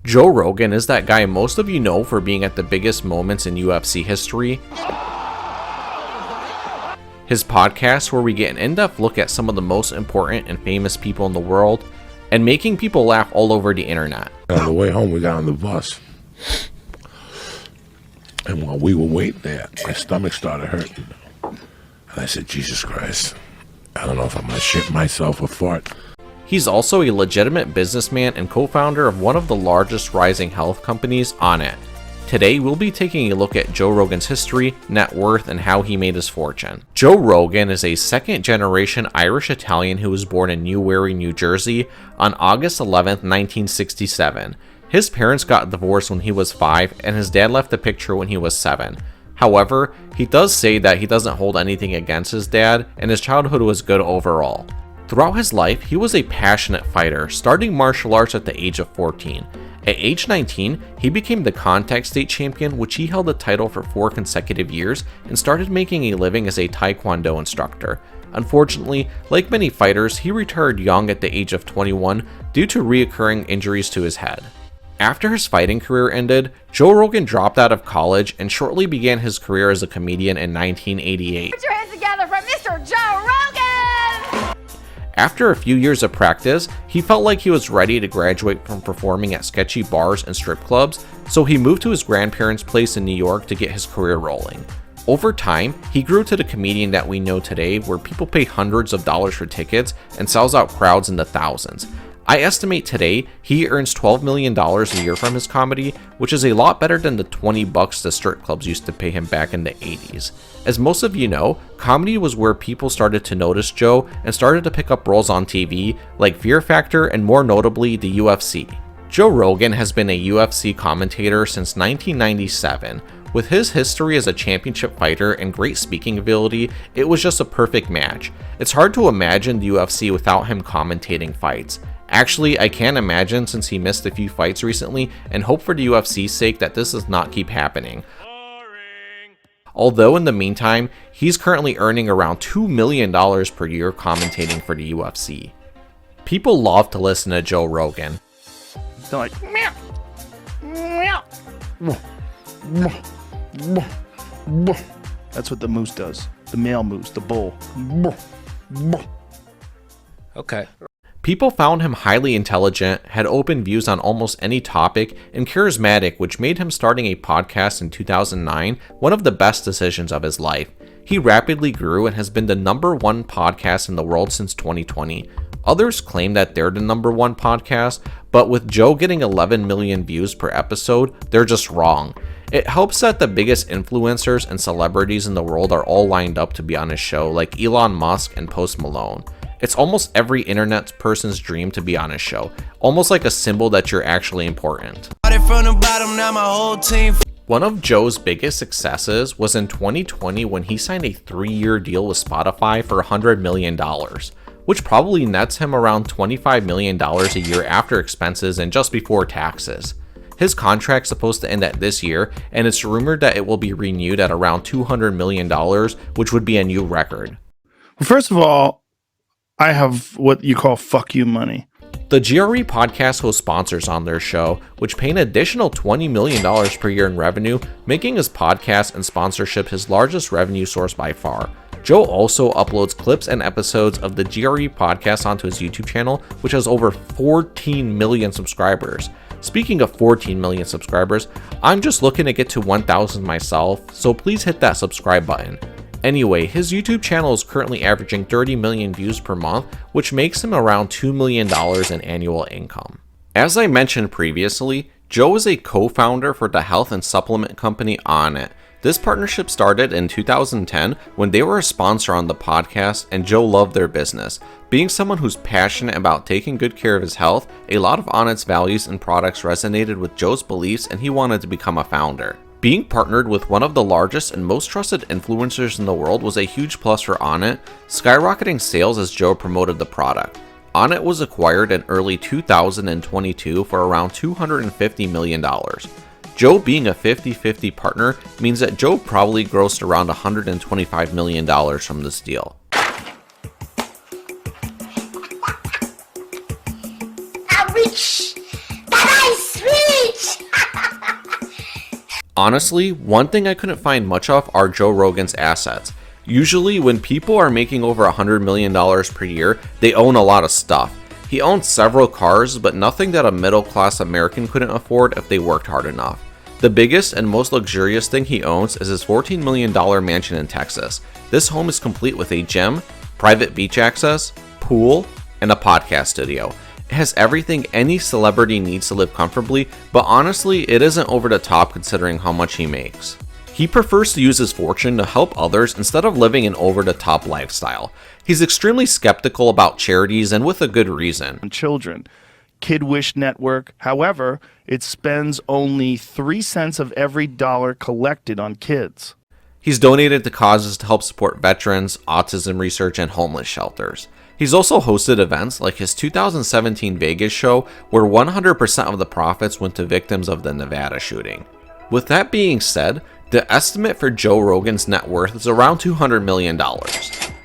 Joe Rogan is that guy most of you know for being at the biggest moments in UFC history. His podcast where we get an in-depth look at some of the most important and famous people in the world, and making people laugh all over the internet. On the way home, we got on the bus. And while we were waiting there, my stomach started hurting. And I said, Jesus Christ, I don't know if I'm going to shit myself or fart. He's also a legitimate businessman and co-founder of one of the largest rising health companies, Onnit. Today, we'll be taking a look at Joe Rogan's history, net worth, and how he made his fortune. Joe Rogan is a second-generation Irish-Italian who was born in Newbury, New Jersey on August 11, 1967. His parents got divorced when he was 5, and his dad left the picture when he was 7. However, he does say that he doesn't hold anything against his dad, and his childhood was good overall. Throughout his life, he was a passionate fighter, starting martial arts at the age of 14. At age 19, he became the contact state champion, which he held the title for 4 consecutive years, and started making a living as a taekwondo instructor. Unfortunately, like many fighters, he retired young at the age of 21 due to reoccurring injuries to his head. After his fighting career ended, Joe Rogan dropped out of college and shortly began his career as a comedian in 1988. Put your hands together for Mr. Joe Rogan! After a few years of practice, he felt like he was ready to graduate from performing at sketchy bars and strip clubs, so he moved to his grandparents' place in New York to get his career rolling. Over time, he grew to the comedian that we know today, where people pay hundreds of dollars for tickets and sells out crowds in the thousands. I estimate today he earns $12 million a year from his comedy, which is a lot better than the $20 the strip clubs used to pay him back in the 80s. As most of you know, comedy was where people started to notice Joe and started to pick up roles on TV, like Fear Factor and more notably the UFC. Joe Rogan has been a UFC commentator since 1997. With his history as a championship fighter and great speaking ability, it was just a perfect match. It's hard to imagine the UFC without him commentating fights. Actually, I can't imagine since he missed a few fights recently, and hope for the UFC's sake that this does not keep happening. Although in the meantime, he's currently earning around $2 million per year commentating for the UFC. People love to listen to Joe Rogan. They're like, meow, meow. That's what the moose does. The male moose, the bull. Okay. People found him highly intelligent, had open views on almost any topic, and charismatic, which made him starting a podcast in 2009 one of the best decisions of his life. He rapidly grew and has been the #1 podcast in the world since 2020. Others claim that they're the #1 podcast, but with Joe getting 11 million views per episode, they're just wrong. It helps that the biggest influencers and celebrities in the world are all lined up to be on his show, like Elon Musk and Post Malone. It's almost every internet person's dream to be on his show, almost like a symbol that you're actually important. One of Joe's biggest successes was in 2020 when he signed a 3-year deal with Spotify for $100 million, which probably nets him around $25 million a year after expenses and just before taxes. His contract's supposed to end at this year, and it's rumored that it will be renewed at around $200 million, which would be a new record. Well, first of all, I have what you call fuck you money. The GRE podcast hosts sponsors on their show, which pay an additional $20 million per year in revenue, making his podcast and sponsorship his largest revenue source by far. Joe also uploads clips and episodes of the GRE podcast onto his YouTube channel, which has over 14 million subscribers. Speaking of 14 million subscribers, I'm just looking to get to 1,000 myself, so please hit that subscribe button. Anyway, his YouTube channel is currently averaging 30 million views per month, which makes him around $2 million in annual income. As I mentioned previously, Joe is a co-founder for the health and supplement company Onnit. This partnership started in 2010 when they were a sponsor on the podcast, and Joe loved their business. Being someone who's passionate about taking good care of his health, a lot of Onnit's values and products resonated with Joe's beliefs, and he wanted to become a founder. Being partnered with one of the largest and most trusted influencers in the world was a huge plus for Onnit, skyrocketing sales as Joe promoted the product. Onnit was acquired in early 2022 for around $250 million. Joe being a 50-50 partner means that Joe probably grossed around $125 million from this deal. I wish that I swim. Honestly, one thing I couldn't find much of are Joe Rogan's assets. Usually, when people are making over $100 million per year, they own a lot of stuff. He owns several cars, but nothing that a middle-class American couldn't afford if they worked hard enough. The biggest and most luxurious thing he owns is his $14 million mansion in Texas. This home is complete with a gym, private beach access, pool, and a podcast studio. It has everything any celebrity needs to live comfortably, but honestly, it isn't over the top considering how much he makes. He prefers to use his fortune to help others instead of living an over-the-top lifestyle. He's extremely skeptical about charities, and with a good reason. Children. Kid Wish Network, however, it spends only 3 cents of every dollar collected on kids. He's donated to causes to help support veterans, autism research, and homeless shelters. He's also hosted events like his 2017 Vegas show, where 100% of the profits went to victims of the Nevada shooting. With that being said, the estimate for Joe Rogan's net worth is around $200 million.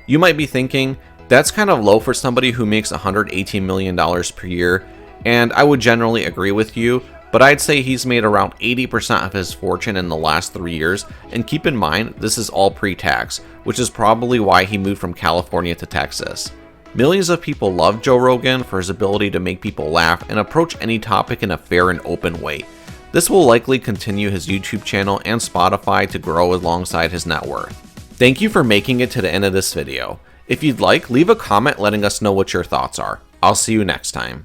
You might be thinking, that's kind of low for somebody who makes $118 million per year, and I would generally agree with you, but I'd say he's made around 80% of his fortune in the last 3 years, and keep in mind, this is all pre-tax, which is probably why he moved from California to Texas. Millions of people love Joe Rogan for his ability to make people laugh and approach any topic in a fair and open way. This will likely continue his YouTube channel and Spotify to grow alongside his net worth. Thank you for making it to the end of this video. If you'd like, leave a comment letting us know what your thoughts are. I'll see you next time.